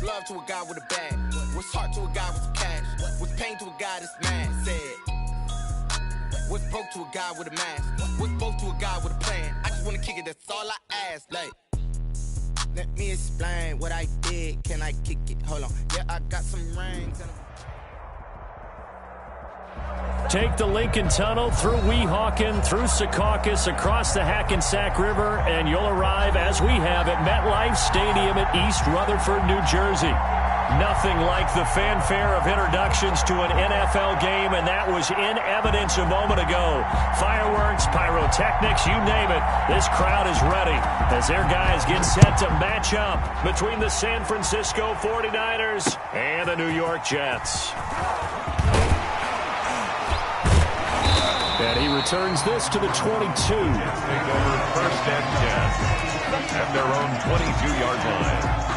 love to a guy with a bag? What's heart to a guy with some cash? What's pain to a guy that's mad? Said, what's broke to a guy with a mask? What's both to a guy with a plan? I just wanna kick it, that's all I ask. Like, let me explain what I did. Can I kick it? Hold on. Yeah, I got some rings. Take the Lincoln Tunnel through Weehawken, through Secaucus, across the Hackensack River, and you'll arrive, as we have, at MetLife Stadium at East Rutherford, New Jersey. Nothing like the fanfare of introductions to an NFL game, and that was in evidence a moment ago. Fireworks, pyrotechnics, you name it. This crowd is ready as their guys get set to match up between the San Francisco 49ers and the New York Jets. And he returns this to the 22. Take over first and 10 at their own 22-yard line.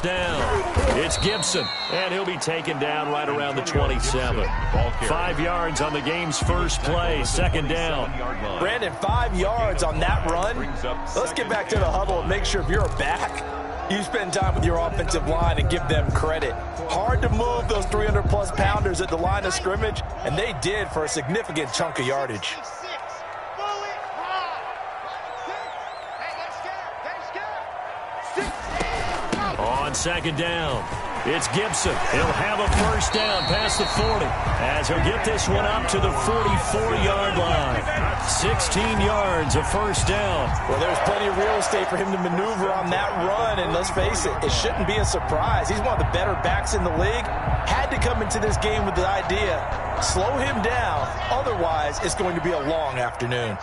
Down. It's Gibson, and he'll be taken down right around the 27. 5 yards on the game's first play, second down. Brandon, 5 yards on that run. Let's get back to the huddle and make sure if you're a back, you spend time with your offensive line and give them credit. Hard to move those 300-plus pounders at the line of scrimmage, and they did for a significant chunk of yardage. On second down, it's Gibson. He'll have a first down past the 40 as he'll get this one up to the 44-yard line. 16 yards of first down. Well, there's plenty of real estate for him to maneuver on that run, and let's face it, it shouldn't be a surprise. He's one of the better backs in the league. Had to come into this game with the idea, slow him down, otherwise it's going to be a long afternoon.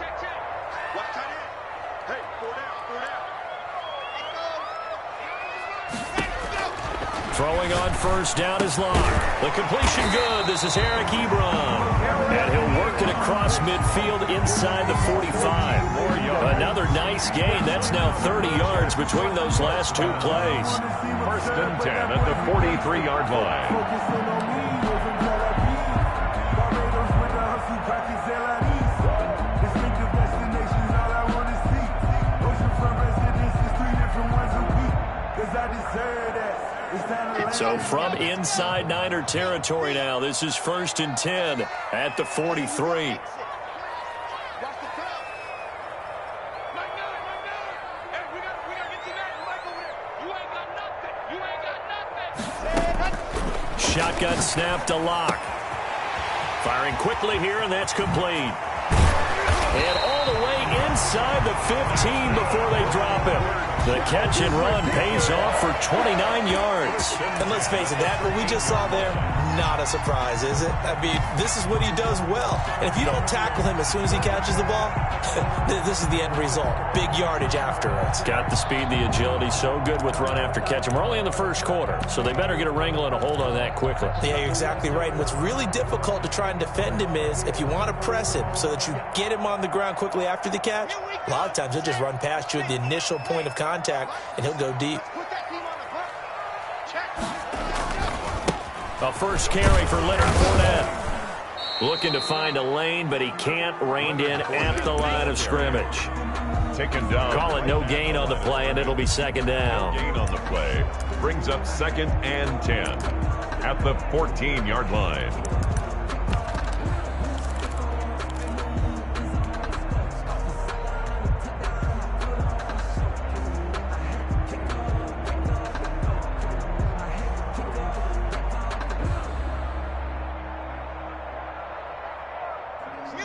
Throwing on first down is Locke. The completion good. This is Eric Ebron. And he'll work it across midfield inside the 45. Another nice gain. That's now 30 yards between those last two plays. First and 10 at the 43-yard line. So from inside Niner territory now, this is first and 10 at the 43. Shotgun snap to Locke. Firing quickly here, and that's complete. And all the way inside the 15 before they drop him. The catch and run pays off for 29 yards. And let's face it, that what we just saw there, not a surprise, is it? I mean, this is what he does well. And if you don't tackle him as soon as he catches the ball, this is the end result. Big yardage afterwards. Got the speed, the agility, so good with run after catch. And we're only in the first quarter, so they better get a wrangle and a hold on that quickly. Yeah, you're exactly right. And what's really difficult to try and defend him is if you want to press him so that you get him on the ground quickly after the catch, a lot of times he'll just run past you at the initial point of contact, and he'll go deep. A first carry for Leonard Fournette. Looking to find a lane, but he can't. Reined in at the line of scrimmage. Taken down. Call it no gain on the play, and it'll be second down. No gain on the play. Brings up second and 10 at the 14-yard line.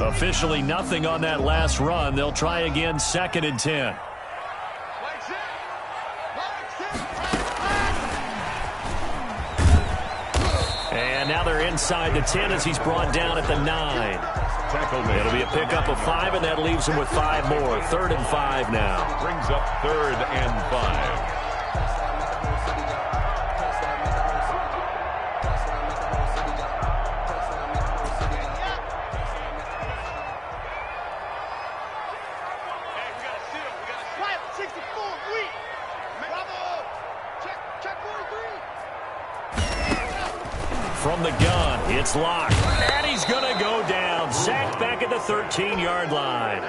Officially nothing on that last run. They'll try again, second and 10. And now they're inside the 10 as he's brought down at the 9. It'll be a pickup of 5, and that leaves him with 5 more. 3rd and 5 now. Brings up 3rd and 5. From the gun, it's locked. And he's going to go down. Sacked back at the 13-yard line.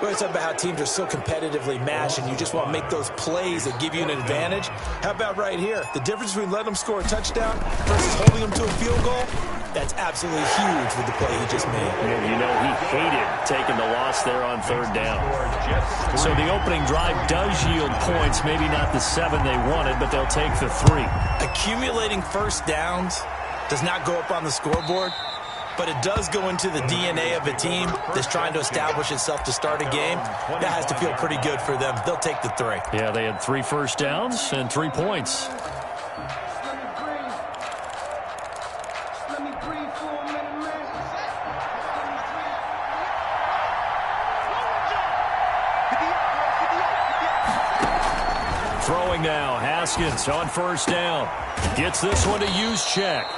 We're talking about how teams are so competitively matched, and you just want to make those plays that give you an advantage. How about right here? The difference between letting them score a touchdown versus holding them to a field goal, that's absolutely huge with the play he just made. And you know he hated taking the loss there on 3rd down. So the opening drive does yield points, maybe not the 7 they wanted, but they'll take the 3. Accumulating first downs does not go up on the scoreboard, but it does go into the DNA of a team that's trying to establish itself to start a game. That has to feel pretty good for them. They'll take the 3. Yeah, they had 3 first downs and 3 points. Throwing now, Haskins on 1st down. Gets this one to use check.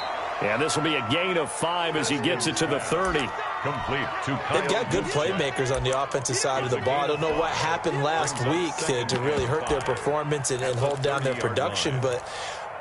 And this will be a gain of 5 as he gets it to the 30. Complete to They've got good playmakers on the offensive side of the ball. I don't know what happened last week to really hurt their performance and hold down their production, but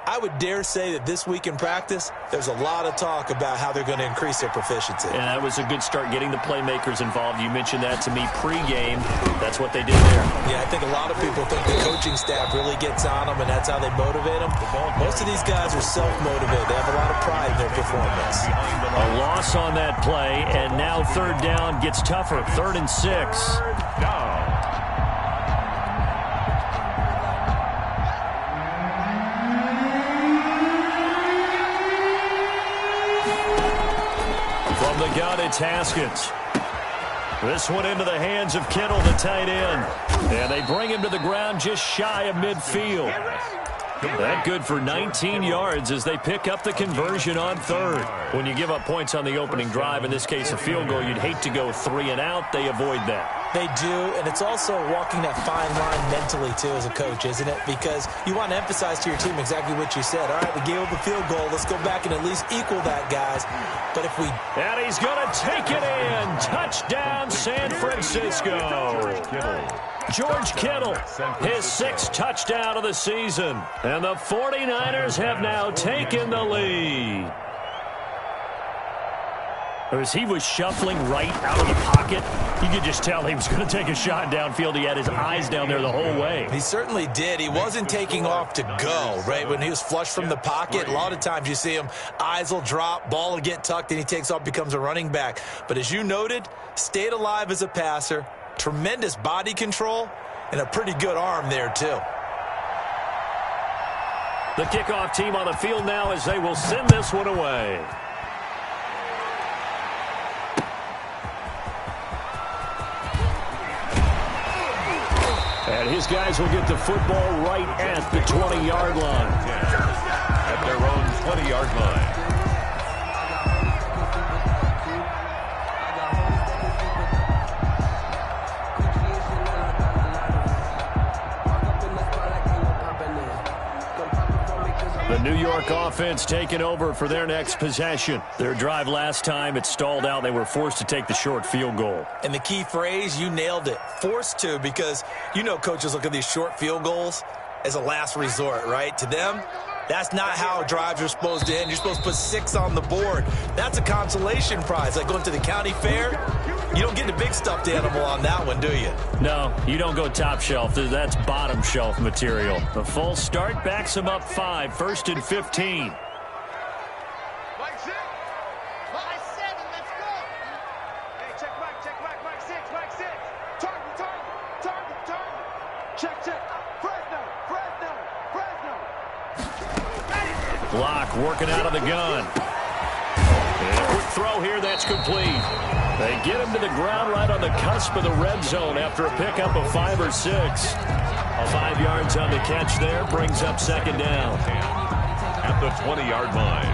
I would dare say that this week in practice, there's a lot of talk about how they're going to increase their proficiency. And that was a good start getting the playmakers involved. You mentioned that to me pregame. That's what they did there. Yeah, I think a lot of people think the coaching staff really gets on them, and that's how they motivate them. Most of these guys are self-motivated. They have a lot of pride in their performance. A loss on that play, and now 3rd down gets tougher. 3rd and 6. down. From the gun, it's Haskins. This one into the hands of Kittle, the tight end. And they bring him to the ground just shy of midfield. That good for 19 yards as they pick up the conversion on 3rd. When you give up points on the opening drive, in this case a field goal, you'd hate to go 3 and out. They avoid that. They do, and it's also walking that fine line mentally, too, as a coach, isn't it? Because you want to emphasize to your team exactly what you said. All right, we gave up a field goal. Let's go back and at least equal that, guys. But if we... And he's going to take it in. Touchdown, San Francisco. George Kittle, his 6th touchdown of the season. And the 49ers have now taken the lead. As he was shuffling right out of the pocket, you could just tell he was going to take a shot downfield. He had his eyes down there the whole way. He certainly did. He wasn't taking off to go, right? When he was flush from the pocket, a lot of times you see him, eyes will drop, ball will get tucked, and he takes off, becomes a running back. But as you noted, stayed alive as a passer, tremendous body control, and a pretty good arm there, too. The kickoff team on the field now as they will send this one away. And his guys will get the football right at the 20-yard line. At their own 20-yard line. The New York offense taking over for their next possession. Their drive last time, it stalled out. They were forced to take the short field goal. And the key phrase, you nailed it, forced to, because you know coaches look at these short field goals as a last resort, right? To them, that's not how drives are supposed to end. You're supposed to put 6 on the board. That's a consolation prize. Like going to the county fair, you don't get the big stuffed animal on that one, do you? No, you don't go top shelf. That's bottom shelf material. The full start backs him up 5, 1st and 15. Block working out of the gun. And a quick throw here, that's complete. They get him to the ground right on the cusp of the red zone after a pickup of 5 or 6. 5 yards on the catch there brings up 2nd down. At the 20-yard line.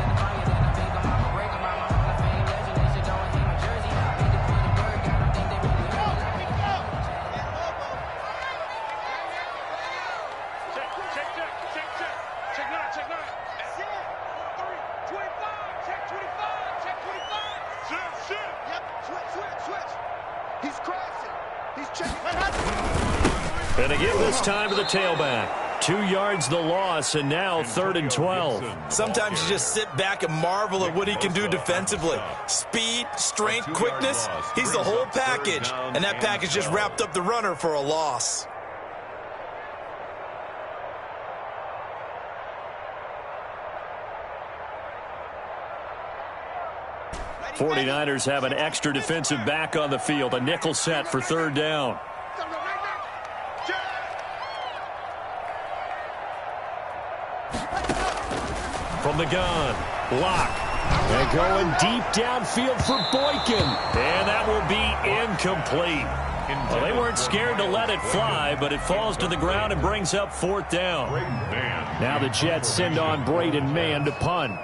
And they give this time to the tailback. 2 yards the loss, and now 3rd and 12. Sometimes you just sit back and marvel at what he can do defensively. Speed, strength, quickness, he's the whole package. And that package just wrapped up the runner for a loss. '49ers have an extra defensive back on the field. A nickel set for 3rd down. From the gun, Locke. And going deep downfield for Boykin. And that will be incomplete. Well, they weren't scared to let it fly, but it falls to the ground and brings up 4th down. Now the Jets send on Braden Mann to punt.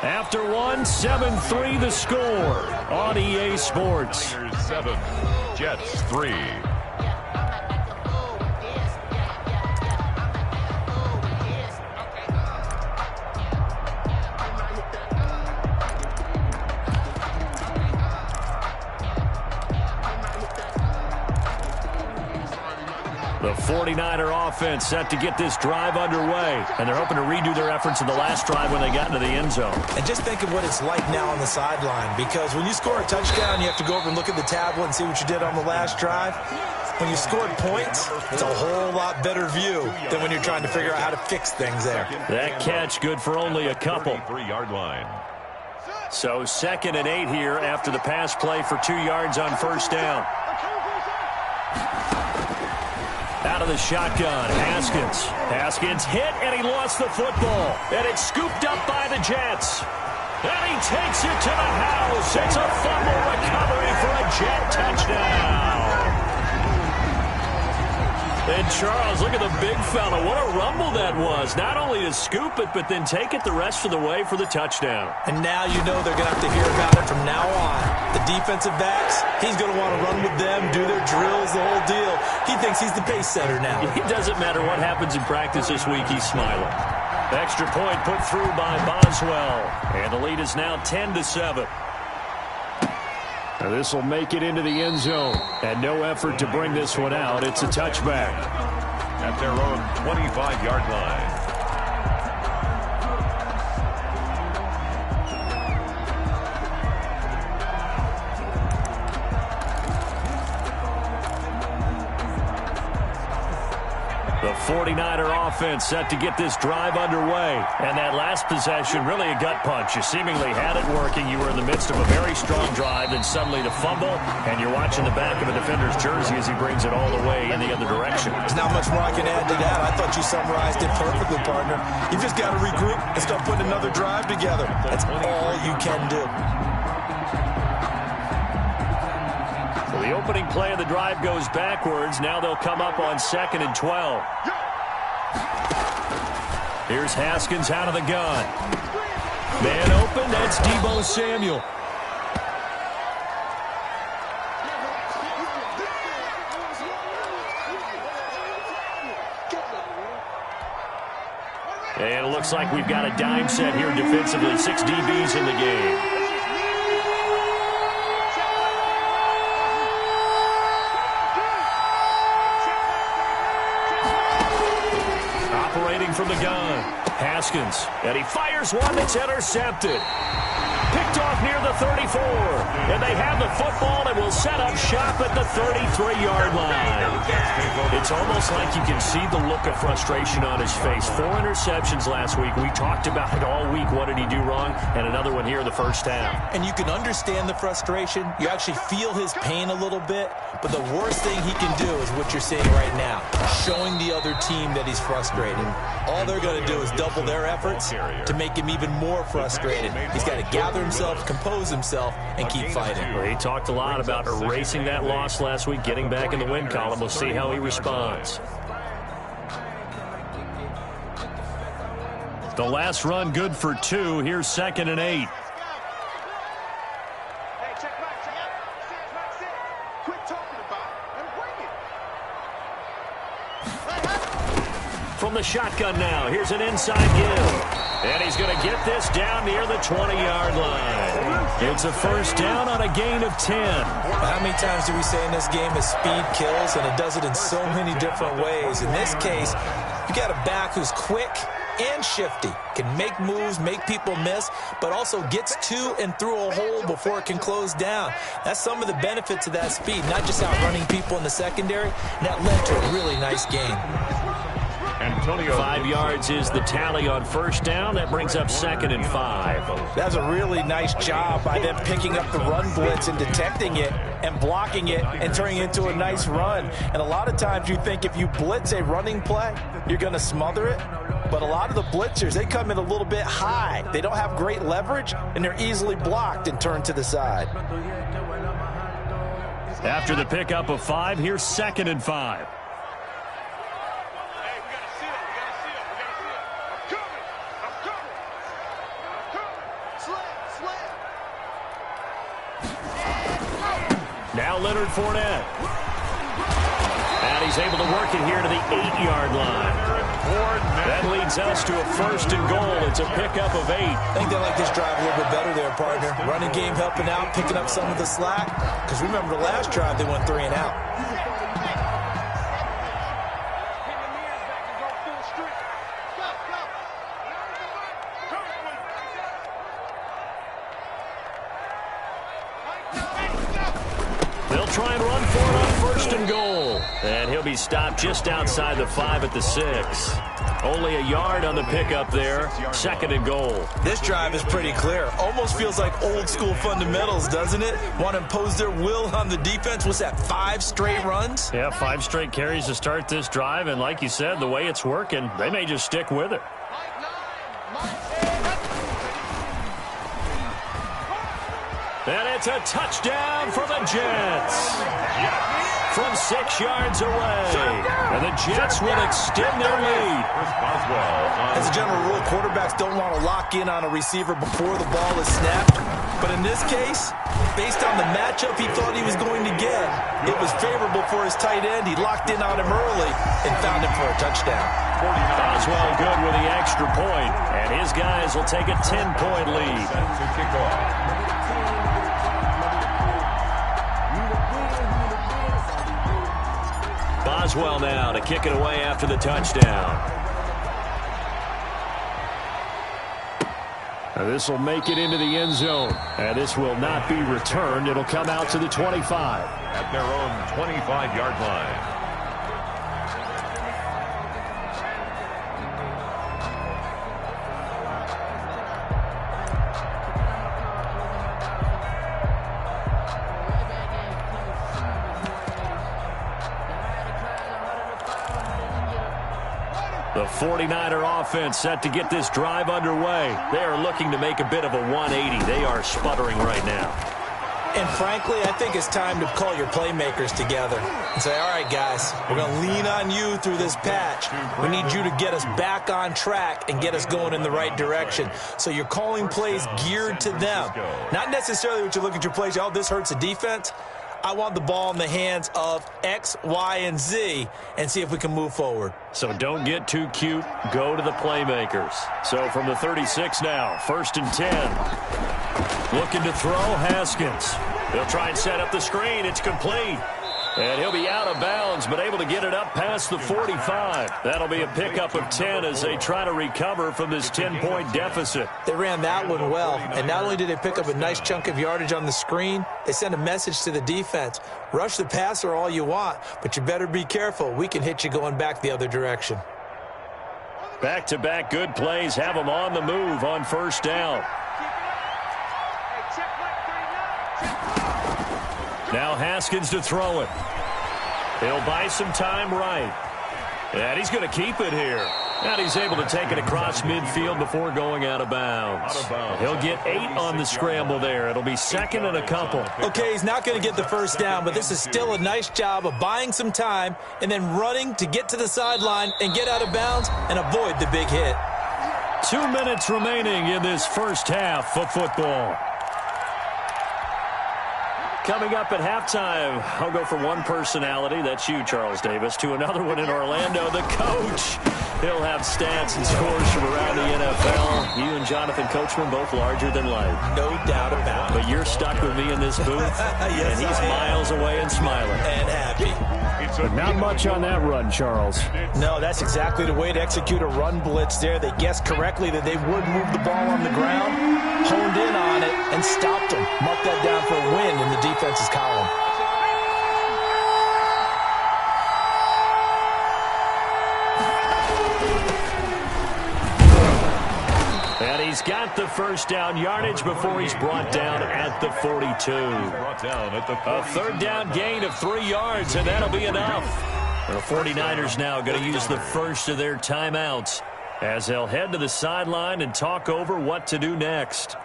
After one, 7-3 the score on EA Sports. 7, Jets 3. The 49er offense set to get this drive underway, and they're hoping to redo their efforts in the last drive when they got into the end zone. And just think of what it's like now on the sideline, because when you score a touchdown, you have to go over and look at the tablet and see what you did on the last drive. When you scored points, it's a whole lot better view than when you're trying to figure out how to fix things there. That catch good for only a couple. 3-yard line. So 2nd and 8 here after the pass play for 2 yards on 1st down. Out of the shotgun, Haskins. Haskins hit, and he lost the football. And it's scooped up by the Jets. And he takes it to the house. It's a fumble recovery for a Jet touchdown. And Charles, look at the big fella. What a rumble that was. Not only to scoop it, but then take it the rest of the way for the touchdown. And now you know they're going to have to hear about it from now on. The defensive backs, he's going to want to run with them, do their drills, the whole deal. He thinks he's the pace setter now. It doesn't matter what happens in practice this week, he's smiling. Extra point put through by Boswell. And the lead is now 10-7. Now this will make it into the end zone. And no effort to bring this one out. It's a touchback. At their own 25-yard line. The 49er offense set to get this drive underway. And that last possession, really a gut punch. You seemingly had it working. You were in the midst of a very strong drive, then suddenly the fumble, and you're watching the back of a defender's jersey as he brings it all the way in the other direction. There's not much more I can add to that. I thought you summarized it perfectly, partner. You just got to regroup and start putting another drive together. That's all you can do. The opening play of the drive goes backwards. Now they'll come up on 2nd and 12. Here's Haskins out of the gun. Man open, that's Deebo Samuel. And it looks like we've got a dime set here defensively. 6 DBs in the game. From the gun, Haskins, and he fires one that's intercepted. Picked off near the 34, and they have the football and will set up shop at the 33-yard line. It's almost like you can see the look of frustration on his face. 4 interceptions last week. We talked about it all week. What did he do wrong? And another one here in the first half. And you can understand the frustration. You actually feel his pain a little bit. But the worst thing he can do is what you're seeing right now, showing the other team that he's frustrated. All they're going to do is double their efforts to make him even more frustrated. He's got to gather himself, compose himself, and keep fighting. Well, he talked a lot about erasing that loss last week, getting back in the win column. We'll see how he responds. The last run good for 2. Here's 2nd and 8. from the shotgun now. Here's an inside give. And he's going to get this down near the 20-yard line. It's a first down on a gain of 10. How many times do we say in this game that speed kills, and it does it in so many different ways? In this case, you got a back who's quick and shifty, can make moves, make people miss, but also gets to and through a hole before it can close down. That's some of the benefits of that speed, not just outrunning people in the secondary. And that led to a really nice game. 5 yards is the tally on first down. That brings up 2nd and 5. That's a really nice job by them picking up the run blitz and detecting it and blocking it and turning it into a nice run. And a lot of times you think if you blitz a running play, you're going to smother it. But a lot of the blitzers, they come in a little bit high. They don't have great leverage, and they're easily blocked and turned to the side. After the pickup of 5, here's 2nd and 5. Now Leonard Fournette. And he's able to work it here to the 8-yard line. That leads us to a 1st and goal. It's a pickup of 8. I think they like this drive a little bit better there, partner. Running game helping out, picking up some of the slack. Because remember the last drive, they went 3 and out. They'll try and run for it on 1st and goal. And he'll be stopped just outside the 5 at the 6. Only a yard on the pickup there. 2nd and goal. This drive is pretty clear. Almost feels like old school fundamentals, doesn't it? Want to impose their will on the defense. What's that, 5 straight runs? Yeah, 5 straight carries to start this drive. And like you said, the way it's working, they may just stick with it. And it's a touchdown for the Jets. From 6 yards away. And the Jets will extend their lead. As a general rule, quarterbacks don't want to lock in on a receiver before the ball is snapped. But in this case, based on the matchup he thought he was going to get, it was favorable for his tight end. He locked in on him early and found him for a touchdown. Boswell good with the extra point. And his guys will take a 10-point lead. Boswell now to kick it away after the touchdown. This will make it into the end zone. And this will not be returned. It'll come out to the 25. At their own 25-yard line. The 49er offense set to get this drive underway. They are looking to make a bit of a 180. They are sputtering right now. And frankly, I think it's time to call your playmakers together and say, all right, guys, we're going to lean on you through this patch. We need you to get us back on track and get us going in the right direction. So you're calling plays geared to them. Not necessarily what you look at your plays, oh, this hurts the defense. I want the ball in the hands of X, Y, and Z and see if we can move forward. So don't get too cute. Go to the playmakers. So from the 36 now, 1st and 10. Looking to throw, Haskins. He'll try and set up the screen. It's complete. And he'll be out of bounds, but able to get it up past the 45. That'll be a pickup of 10 as they try to recover from this 10-point deficit. They ran that one well, and not only did they pick up a nice chunk of yardage on the screen, they sent a message to the defense. Rush the passer all you want, but you better be careful. We can hit you going back the other direction. Back-to-back good plays have them on the move on 1st down. Now Haskins to throw it. He'll buy some time right. And he's going to keep it here. And he's able to take it across midfield before going out of bounds. He'll get 8 on the scramble there. It'll be 2nd and a couple. Okay, he's not going to get the 1st down, but this is still a nice job of buying some time and then running to get to the sideline and get out of bounds and avoid the big hit. 2 minutes remaining in this first half of football. Coming up at halftime, I'll go from one personality, that's you, Charles Davis, to another one in Orlando, the coach. He'll have stats and scores from around the NFL. You and Jonathan Coachman both larger than life. No doubt about it. But you're stuck with me in this booth, yes, and he's miles away and smiling. And happy. But not much on that run, Charles. No, that's exactly the way to execute a run blitz there. They guessed correctly that they would move the ball on the ground, honed in on it, and stopped them. Mark that down for a win in the defense's column. And he's got the first down yardage before he's brought down at the 42. A third down gain of 3 yards, and that'll be enough. The 49ers now going to use the first of their timeouts as they'll head to the sideline and talk over what to do next.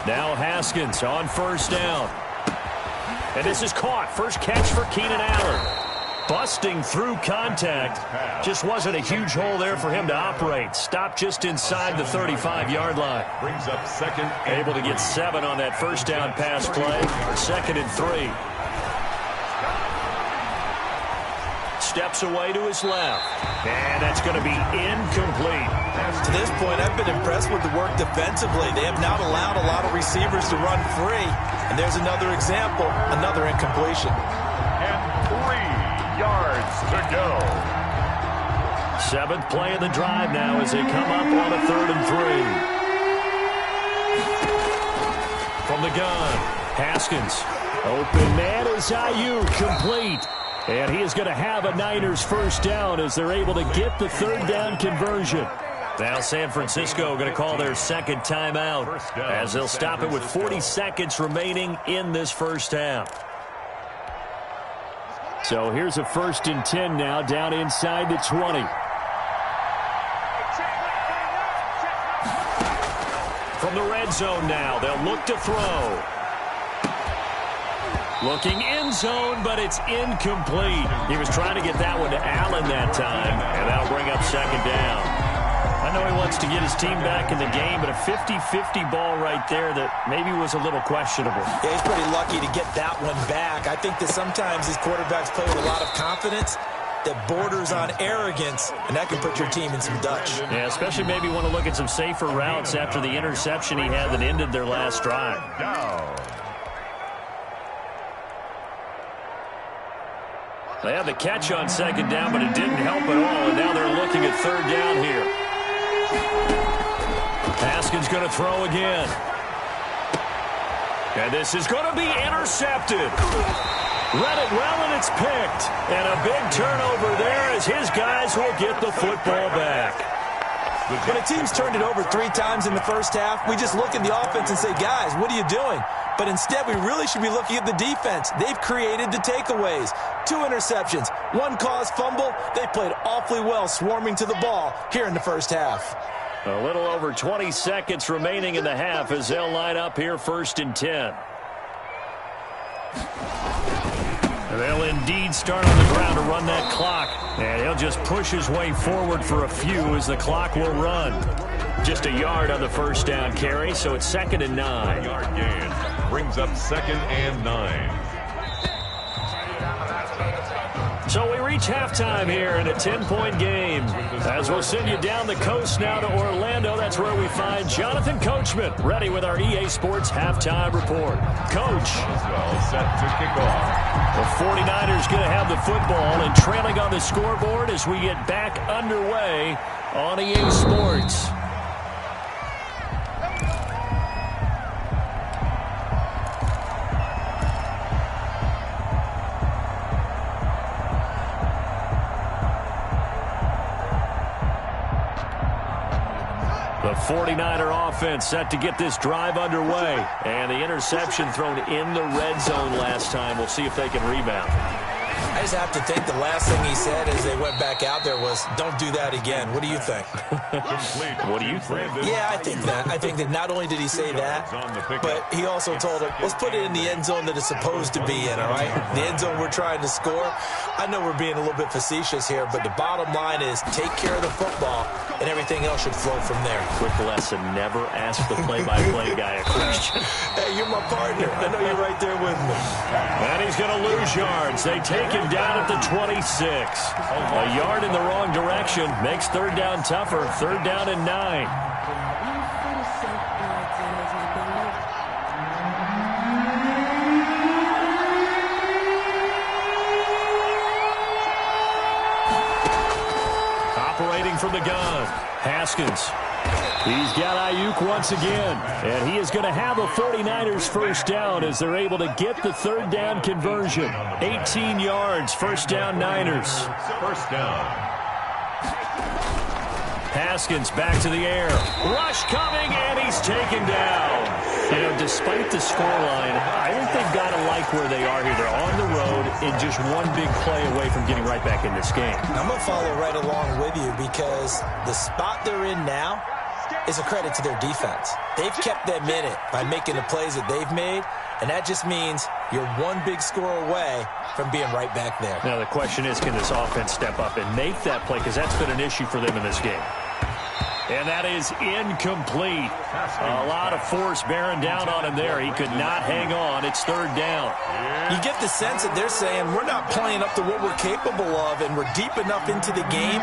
Now Haskins on first down. And this is caught. First catch for Keenan Allen. Busting through contact. Just wasn't a huge hole there for him to operate. Stopped just inside the 35-yard line. Brings up second. Able to get 7 on that first down pass play. 2nd and 3. Steps away to his left. And that's going to be incomplete. To this point, I've been impressed with the work defensively. They have not allowed a lot of receivers to run free. And there's another example, another incompletion. And 3 yards to go. 7th play of the drive now as they come up on a 3rd and 3. From the gun, Haskins. Open man is Ayuk, complete. And he is going to have a Niners first down as they're able to get the 3rd down conversion. Now San Francisco going to call their second timeout as they'll stop it with 40 seconds remaining in this first half. So here's a 1st and 10 now down inside the 20. From the red zone now, they'll look to throw. Looking end zone, but it's incomplete. He was trying to get that one to Allen that time, and that'll bring up 2nd down. I know he wants to get his team back in the game, but a 50-50 ball right there that maybe was a little questionable. Yeah, he's pretty lucky to get that one back. I think that sometimes these quarterbacks play with a lot of confidence that borders on arrogance, and that can put your team in some Dutch. Yeah, especially maybe want to look at some safer routes after the interception he had that ended their last drive. They had the catch on 2nd down, but it didn't help at all, and now they're looking at 3rd down here. Haskins going to throw again. And this is going to be intercepted. Read it well, and it's picked. And a big turnover there as his guys will get the football back. When a team's turned it over 3 times in the first half, we just look at the offense and say, guys, what are you doing? But instead, we really should be looking at the defense. They've created the takeaways. 2 interceptions, 1 caused fumble. They played awfully well swarming to the ball here in the first half. A little over 20 seconds remaining in the half as they'll line up here 1st and 10. They'll indeed start on the ground to run that clock. And he'll just push his way forward for a few as the clock will run. Just a yard on the first down carry, so it's 2nd and 9. Yard gain brings up 2nd and 9. So we reach halftime here in a 10-point game. As we'll send you down the coast now to Orlando, that's where we find Jonathan Coachman, ready with our EA Sports halftime report. Coach. Well set to kick off. The 49ers going to have the football and trailing on the scoreboard as we get back underway on EA Sports. The 49er offense set to get this drive underway. And the interception thrown in the red zone last time. We'll see if they can rebound. I just have to think the last thing he said as they went back out there was, don't do that again. What do you think? What do you think? Yeah, I think that. I think that not only did he say that, but he also told him, let's put it in the end zone that it's supposed to be in, all right? The end zone we're trying to score. I know we're being a little bit facetious here, but the bottom line is take care of the football, and everything else should flow from there. Quick lesson, never ask the play-by-play guy a question. Hey, you're my partner. I know you're right there with me. And he's going to lose yards. They take him down at the 26. A yard in the wrong direction makes third down tougher. Third down and 9. Operating from the gun, Haskins. He's got Ayuk once again, and he is going to have a 49ers first down as they're able to get the third down conversion. 18 yards, first down Niners. First down. Haskins back to the air. Rush coming, and he's taken down. You know, despite the scoreline, I think they've got to like where they are here. They're on the road and just one big play away from getting right back in this game. I'm going to follow right along with you because the spot they're in now is a credit to their defense. They've kept them in it by making the plays that they've made, and that just means you're one big score away from being right back there. Now, the question is, can this offense step up and make that play? Because that's been an issue for them in this game. And that is incomplete. A lot of force bearing down on him there. He could not hang on. It's third down. You get the sense that they're saying we're not playing up to what we're capable of, and we're deep enough into the game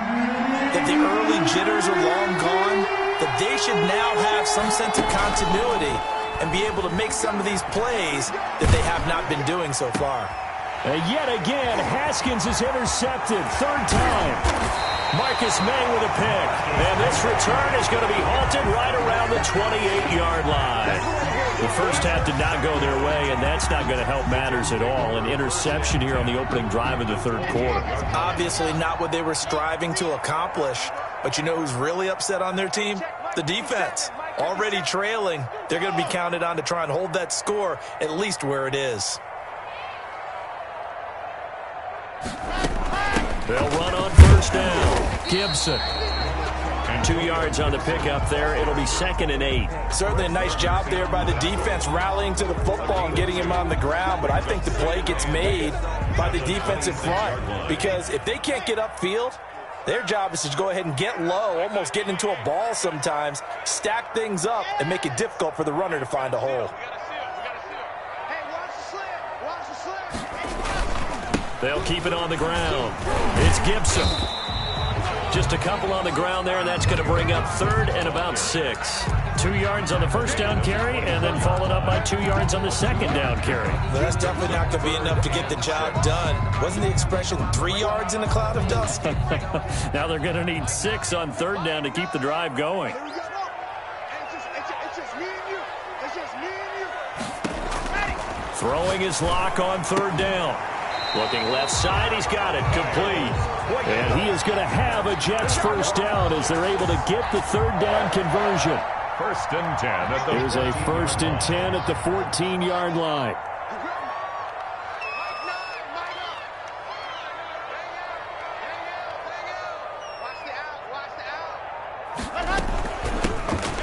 that the early jitters are long gone, that they should now have some sense of continuity and be able to make some of these plays that they have not been doing so far. And yet again, Haskins is intercepted. Third time. Marcus May with a pick. And this return is going to be halted right around the 28-yard line. The first half did not go their way, and that's not going to help matters at all. An interception here on the opening drive of the third quarter. Obviously not what they were striving to accomplish. But you know who's really upset on their team? The defense. Already trailing. They're going to be counted on to try and hold that score at least where it is. They'll run on first down. Gibson. 2 yards on the pickup there. It'll be 2nd and 8. Certainly a nice job there by the defense rallying to the football and getting him on the ground. But I think the play gets made by the defensive front. Because if they can't get upfield, their job is to go ahead and get low, almost get into a ball sometimes, stack things up, and make it difficult for the runner to find a hole. They'll keep it on the ground. It's Gibson. Just a couple on the ground there, and that's going to bring up 3rd and about 6. 2 yards on the first down carry, and then followed up by 2 yards on the second down carry. Well, that's definitely not going to be enough to get the job done. Wasn't the expression 3 yards in a cloud of dust? Now they're going to need 6 on third down to keep the drive going. Throwing his lock on third down. Looking left side, he's got it, complete. And he is going to have a Jets first down as they're able to get the third down conversion. 1st and 10 at the Here's a 1st and 10 at the 14-yard line.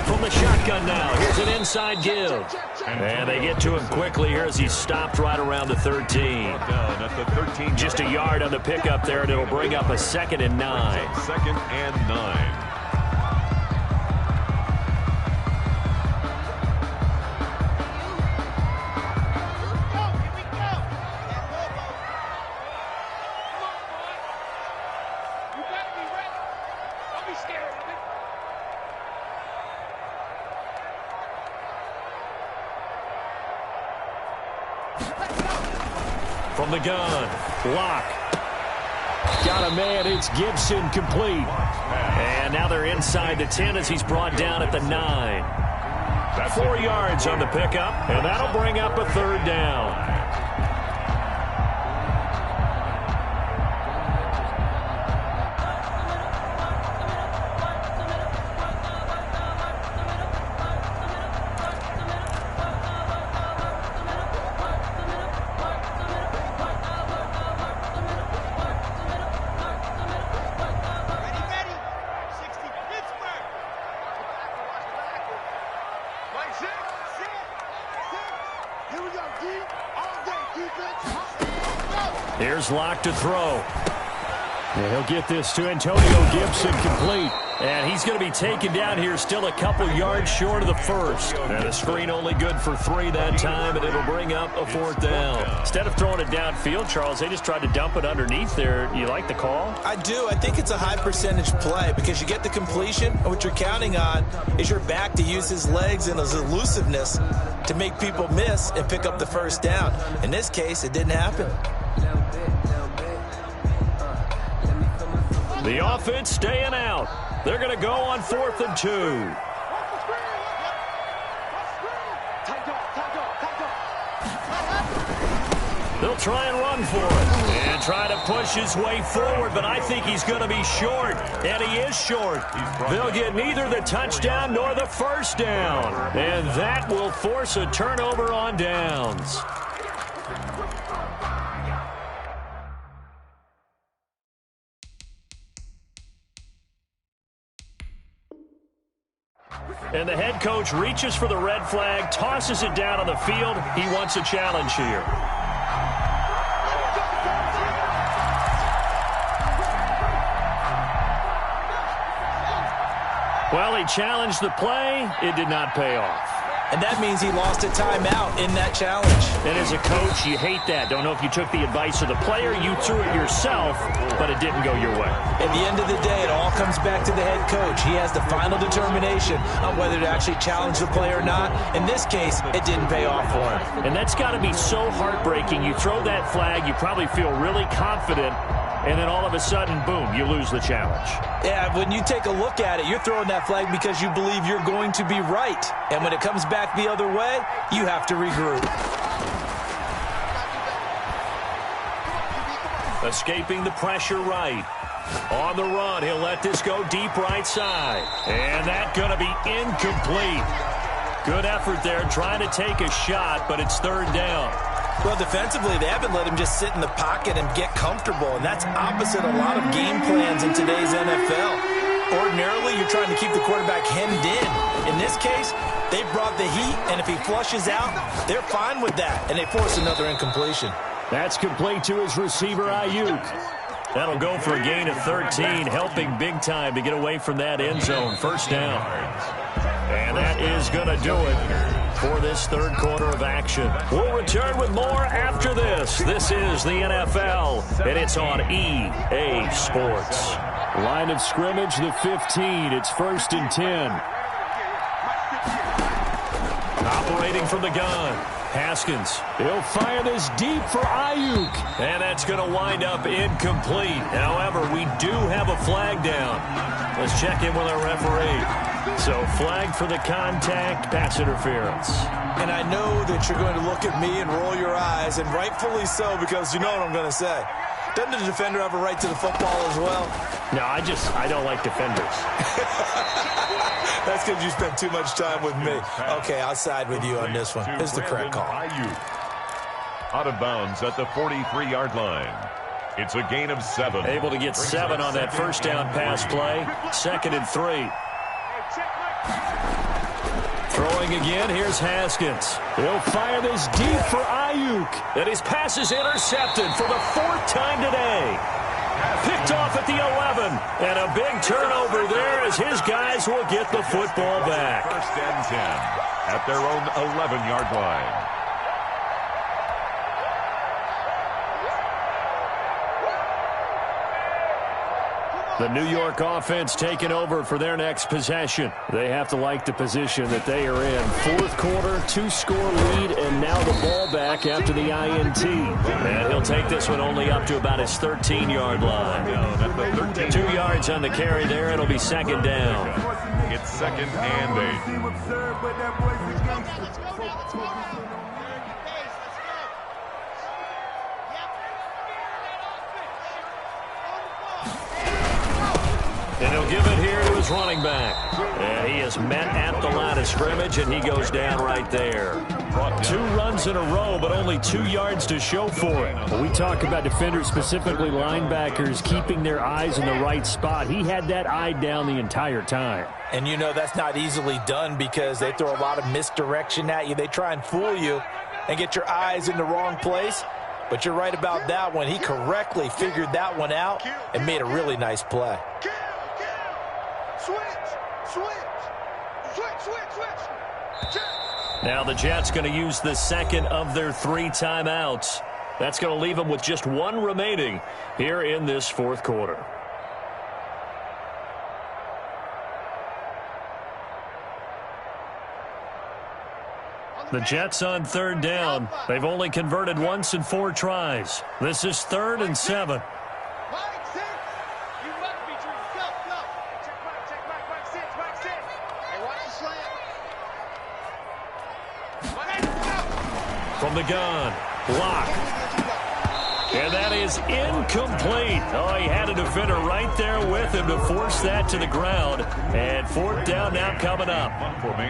From the shotgun now, here's an inside give. And they get to him quickly here as he's stopped right around the 13. Just a yard on the pickup there, and it'll bring up a 2nd and 9. 2nd and 9. From the gun, Locke. Got a man, it's Gibson, complete. And now they're inside the 10 as he's brought down at the 9. 4 yards on the pickup, and that'll bring up a third down. Here's Locke to throw. And he'll get this to Antonio Gibson complete. And he's going to be taken down here still a couple yards short of the first. And the screen only good for 3 that time, and it'll bring up a 4th down. Instead of throwing it downfield, Charles, they just tried to dump it underneath there. You like the call? I do. I think it's a high percentage play because you get the completion, and what you're counting on is your back to use his legs and his elusiveness to make people miss and pick up the 1st down. In this case, it didn't happen. The offense staying out. They're going to go on 4th and 2. They'll try and run for it and try to push his way forward, but I think he's going to be short, and he is short. They'll get neither the touchdown nor the 1st down, and that will force a turnover on downs. And the head coach reaches for the red flag, tosses it down on the field. He wants a challenge here. Well, he challenged the play. It did not pay off. And that means he lost a timeout in that challenge. And as a coach, you hate that. Don't know if you took the advice of the player. You threw it yourself, but it didn't go your way. At the end of the day, it all comes back to the head coach. He has the final determination on whether to actually challenge the play or not. In this case, it didn't pay off for him. And that's got to be so heartbreaking. You throw that flag, you probably feel really confident, and then all of a sudden, boom, you lose the challenge. Yeah, when you take a look at it, you're throwing that flag because you believe you're going to be right. And when it comes back the other way, you have to regroup. Escaping the pressure right. On the run, he'll let this go deep right side. And that's going to be incomplete. Good effort there, trying to take a shot, but it's 3rd down. Well, defensively, they haven't let him just sit in the pocket and get comfortable, and that's opposite a lot of game plans in today's NFL. Ordinarily, you're trying to keep the quarterback hemmed in. In this case, they brought the heat, and if he flushes out, they're fine with that, and they force another incompletion. That's complete to his receiver, Ayuk. That'll go for a gain of 13, helping big time to get away from that end zone. 1st down. And that is going to do it for this 3rd quarter of action. We'll return with more after this. This is the NFL, and it's on EA Sports. Line of scrimmage, the 15. It's 1st and 10. Operating from the gun. Haskins. He'll fire this deep for Ayuk. And that's going to wind up incomplete. However, we do have a flag down. Let's check in with our referee. So, flag for the contact, pass interference. And I know that you're going to look at me and roll your eyes, and rightfully so, because you know what I'm going to say. Doesn't the defender have a right to the football as well? No, I don't like defenders. That's because you spent too much time with me. Okay, I'll side with you on this one. This is the correct call. Out of bounds at the 43-yard line. It's a gain of 7. Able to get 7 on that 1st down pass play. 2nd and 3. Throwing again, here's Haskins. He'll fire this deep for Ayuk. And his pass is intercepted for the 4th time today. Picked off at the 11. And a big turnover there as his guys will get the football back. 1st and 10 at their own 11-yard line. The New York offense taking over for their next possession. They have to like the position that they are in. 4th quarter, 2-score lead, and now the ball back after the INT. And he'll take this one only up to about his 13-yard line. 2 yards on the carry there. It'll be 2nd down. It's 2nd and 8. And he'll give it here to his running back. And he is met at the line of scrimmage, and he goes down right there. 2 runs in a row, but only 2 yards to show for it. When we talk about defenders, specifically linebackers, keeping their eyes in the right spot, he had that eye down the entire time. And you know that's not easily done because they throw a lot of misdirection at you. They try and fool you. and get your eyes in the wrong place. But you're right about that one. He correctly figured that one out and made a really nice play. Now the Jets going to use the second of their 3 timeouts. That's going to leave them with just 1 remaining here in this fourth quarter. The Jets on 3rd down. They've only converted once in 4 tries. This is 3rd and 7. From the gun, block. And that is incomplete. Oh, he had a defender right there with him to force that to the ground. And 4th down now coming up.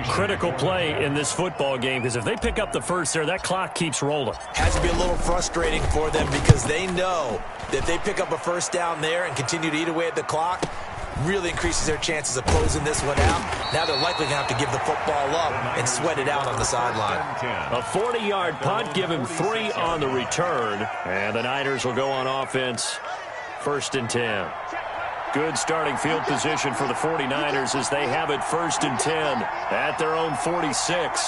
Critical play in this football game, because if they pick up the first there, that clock keeps rolling. Has to be a little frustrating for them because they know that if they pick up a first down there and continue to eat away at the clock, really increases their chances of closing this one out. Now they're likely going to have to give the football up and sweat it out on the sideline. A 40-yard punt, give him 3 on the return. And the Niners will go on offense, 1st and 10. Good starting field position for the 49ers as they have it 1st and 10 at their own 46.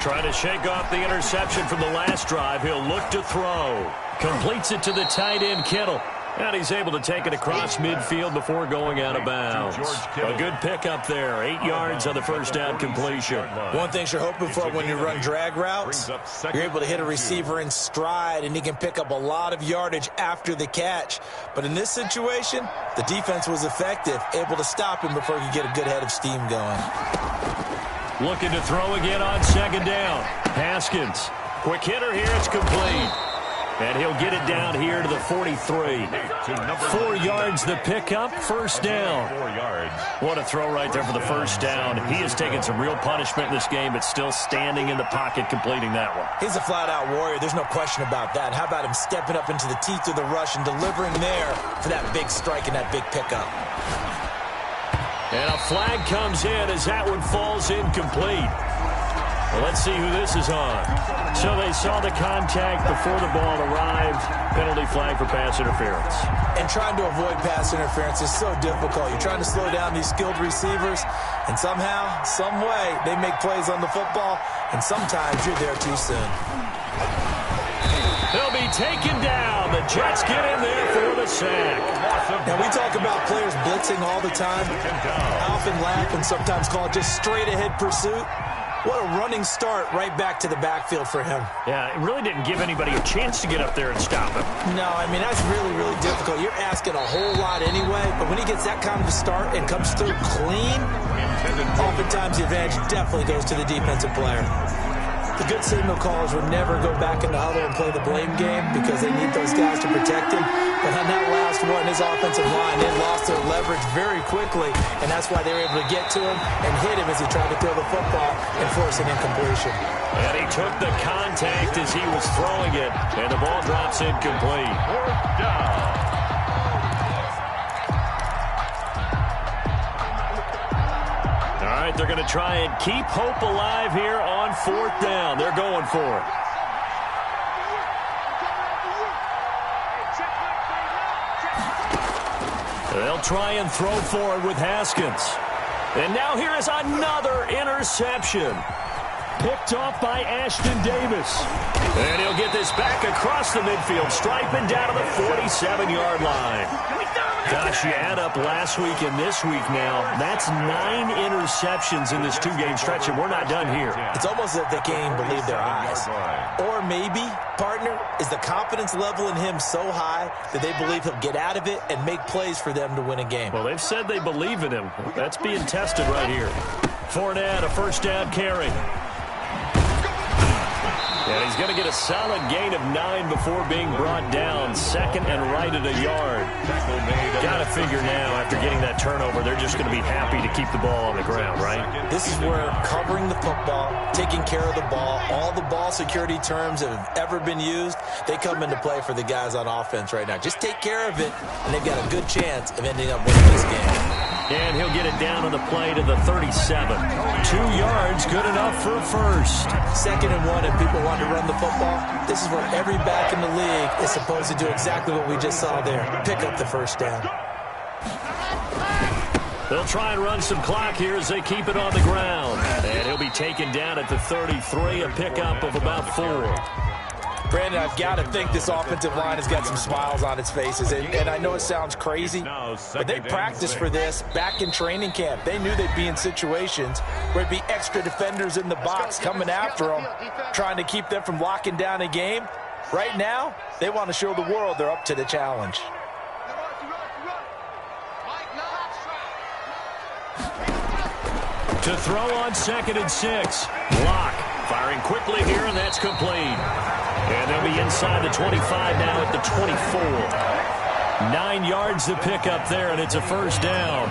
Trying to shake off the interception from the last drive. He'll look to throw. Completes it to the tight end, Kittle. And he's able to take it across midfield before going out of bounds. A good pickup there. 8 yards on the first down completion. One thing you're hoping for when you run drag routes, you're able to hit a receiver in stride, and he can pick up a lot of yardage after the catch. But in this situation, the defense was effective, able to stop him before he could get a good head of steam going. Looking to throw again on 2nd down. Haskins. Quick hitter here. It's complete. And he'll get it down here to the 43. 4 yards the pickup, 1st down. 4 yards. What a throw right there for the 1st down. He has taken some real punishment in this game, but still standing in the pocket completing that one. He's a flat-out warrior. There's no question about that. How about him stepping up into the teeth of the rush and delivering there for that big strike and that big pickup. And a flag comes in as that one falls incomplete. Well, let's see who this is on. So they saw the contact before the ball arrived. Penalty flag for pass interference. And trying to avoid pass interference is so difficult. You're trying to slow down these skilled receivers, and somehow, some way, they make plays on the football, and sometimes you're there too soon. He'll be taken down. The Jets get in there for the sack. Now, we talk about players blitzing all the time. I often laugh and sometimes call it just straight-ahead pursuit. What a running start right back to the backfield for him. Yeah, it really didn't give anybody a chance to get up there and stop him. No, I mean, that's really, really difficult. You're asking a whole lot anyway, but when he gets that kind of a start and comes through clean, oftentimes the advantage definitely goes to the defensive player. The good signal callers would never go back in the huddle and play the blame game because they need those guys to protect him. But on that last one, his offensive line, they lost their leverage very quickly, and that's why they were able to get to him and hit him as he tried to throw the football and force an incompletion. And he took the contact as he was throwing it, and the ball drops incomplete. 4th down. All right, they're going to try and keep hope alive here on 4th down. They're going for it. They'll try and throw forward with Haskins. And now here is another interception. Picked off by Ashton Davis. And he'll get this back across the midfield, striping down to the 47-yard line. Gosh, you add up last week and this week now, that's 9 interceptions in this 2-game stretch, and we're not done here. It's almost as if they can't even believe their eyes. Or maybe, partner, is the confidence level in him so high that they believe he'll get out of it and make plays for them to win a game. Well, they've said they believe in him. That's being tested right here. Fournette, a 1st down carry. And he's going to get a solid gain of 9 before being brought down. 2nd and right at a yard. Got to figure now, after getting that turnover, they're just going to be happy to keep the ball on the ground, right? This is where covering the football, taking care of the ball, all the ball security terms that have ever been used, they come into play for the guys on offense right now. Just take care of it, and they've got a good chance of ending up winning this game. And he'll get it down on the play to the 37. 2 yards, good enough for a first. 2nd and 1, if people want to run the football, this is where every back in the league is supposed to do exactly what we just saw there. Pick up the first down. They'll try and run some clock here as they keep it on the ground. And he'll be taken down at the 33, a pickup of about 4. Brandon, I've got to think this offensive line has got some smiles on its faces. And I know it sounds crazy, but they practiced for this back in training camp. They knew they'd be in situations where there'd be extra defenders in the box coming after them, trying to keep them from locking down a game. Right now, they want to show the world they're up to the challenge. To throw on 2nd and 6. Block. Firing quickly here, and that's complete. And they'll be inside the 25 now at the 24. 9 yards to pick up there, and it's a first down.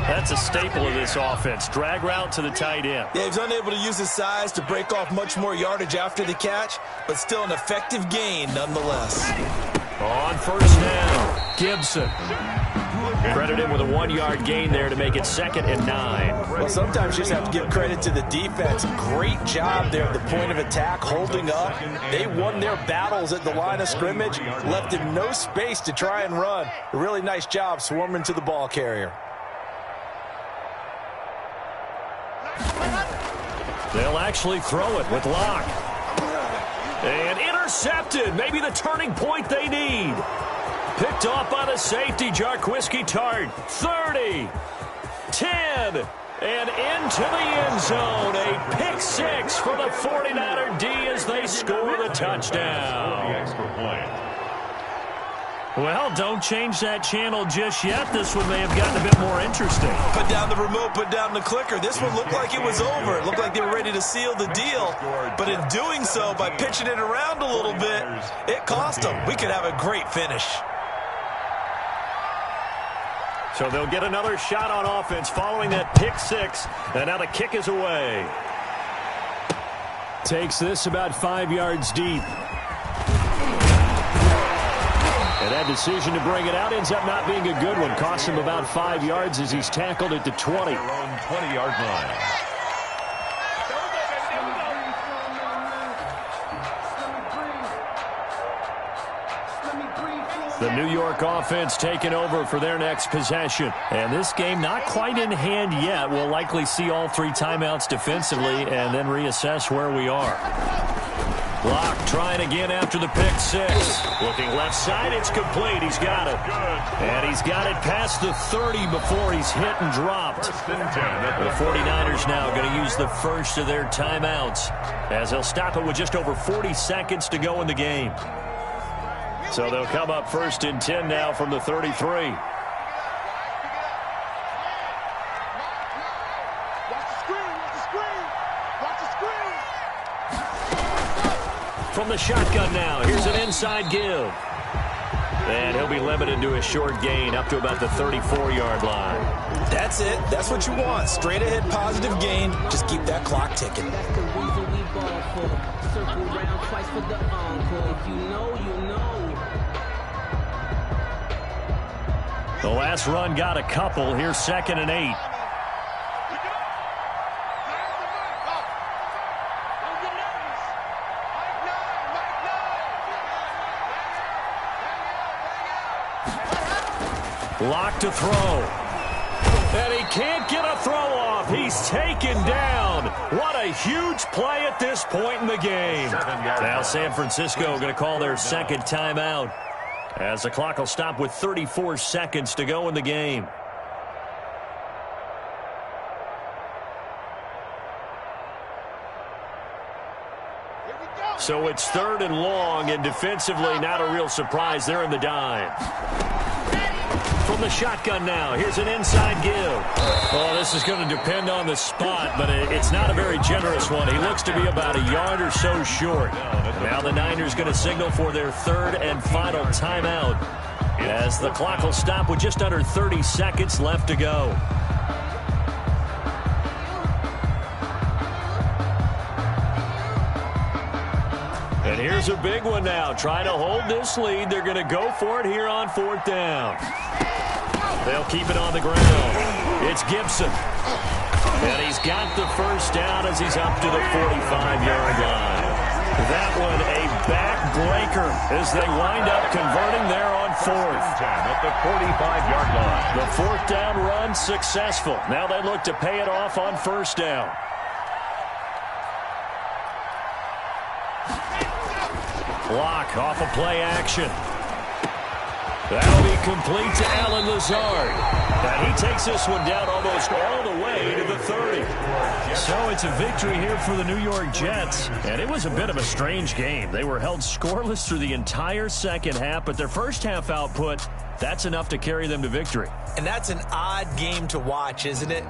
That's a staple of this offense. Drag route to the tight end. Yeah, he's unable to use his size to break off much more yardage after the catch, but still an effective gain nonetheless. On first down, Gibson. Credit him with a 1-yard gain there to make it 2nd and 9. Well, sometimes you just have to give credit to the defense. Great job there at the point of attack, holding up. They won their battles at the line of scrimmage, left him no space to try and run. A really nice job swarming to the ball carrier. They'll actually throw it with Locke. And intercepted. Maybe the turning point they need. Picked off by the safety, Jarquiski Tart. 30, 10, and into the end zone. A pick 6 for the 49er D as they score the touchdown. Well, don't change that channel just yet. This one may have gotten a bit more interesting. Put down the remote, put down the clicker. This one looked like it was over. It looked like they were ready to seal the deal. But in doing so, by pitching it around a little bit, it cost them. We could have a great finish. So they'll get another shot on offense following that pick 6. And now the kick is away. Takes this about 5 yards deep. And that decision to bring it out ends up not being a good one. Costs him about 5 yards as he's tackled at the 20. Their own 20-yard line. The New York offense taking over for their next possession. And this game not quite in hand yet. We'll likely see all 3 timeouts defensively and then reassess where we are. Locke trying again after the pick 6. Looking left side, it's complete. He's got it. And he's got it past the 30 before he's hit and dropped. The 49ers now going to use the first of their timeouts as they'll stop it with just over 40 seconds to go in the game. So they'll come up 1st and 10 now from the 33. From the shotgun now, here's an inside give. And he'll be limited to a short gain up to about the 34-yard line. That's it. That's what you want. Straight ahead positive gain. Just keep that clock ticking. That's the reason we ball for. Circle round twice for the encore. If you know, you know. The last run got a couple. Here's 2nd and 8. Locked to throw. And he can't get a throw off. He's taken down. What a huge play at this point in the game. Now San Francisco going to call their 2nd timeout as the clock will stop with 34 seconds to go in the game. So it's 3rd and long, and defensively not a real surprise. They're in the dime. From the shotgun now, here's an inside give. Oh, this is going to depend on the spot, but it's not a very generous one. He looks to be about a yard or so short. Now the Niners going to signal for their 3rd and final timeout as the clock will stop with just under 30 seconds left to go. And here's a big one now. Trying to hold this lead. They're going to go for it here on 4th down. They'll keep it on the ground. It's Gibson. And he's got the first down as he's up to the 45-yard line. That one a backbreaker as they wind up converting there on fourth. At the 45-yard line. The fourth down run successful. Now they look to pay it off on first down. Block off of play action. That'll be complete to Alan Lazard. And he takes this one down almost all the way to the 30. So it's a victory here for the New York Jets. And it was a bit of a strange game. They were held scoreless through the entire second half, but their first half output, that's enough to carry them to victory. And that's an odd game to watch, isn't it?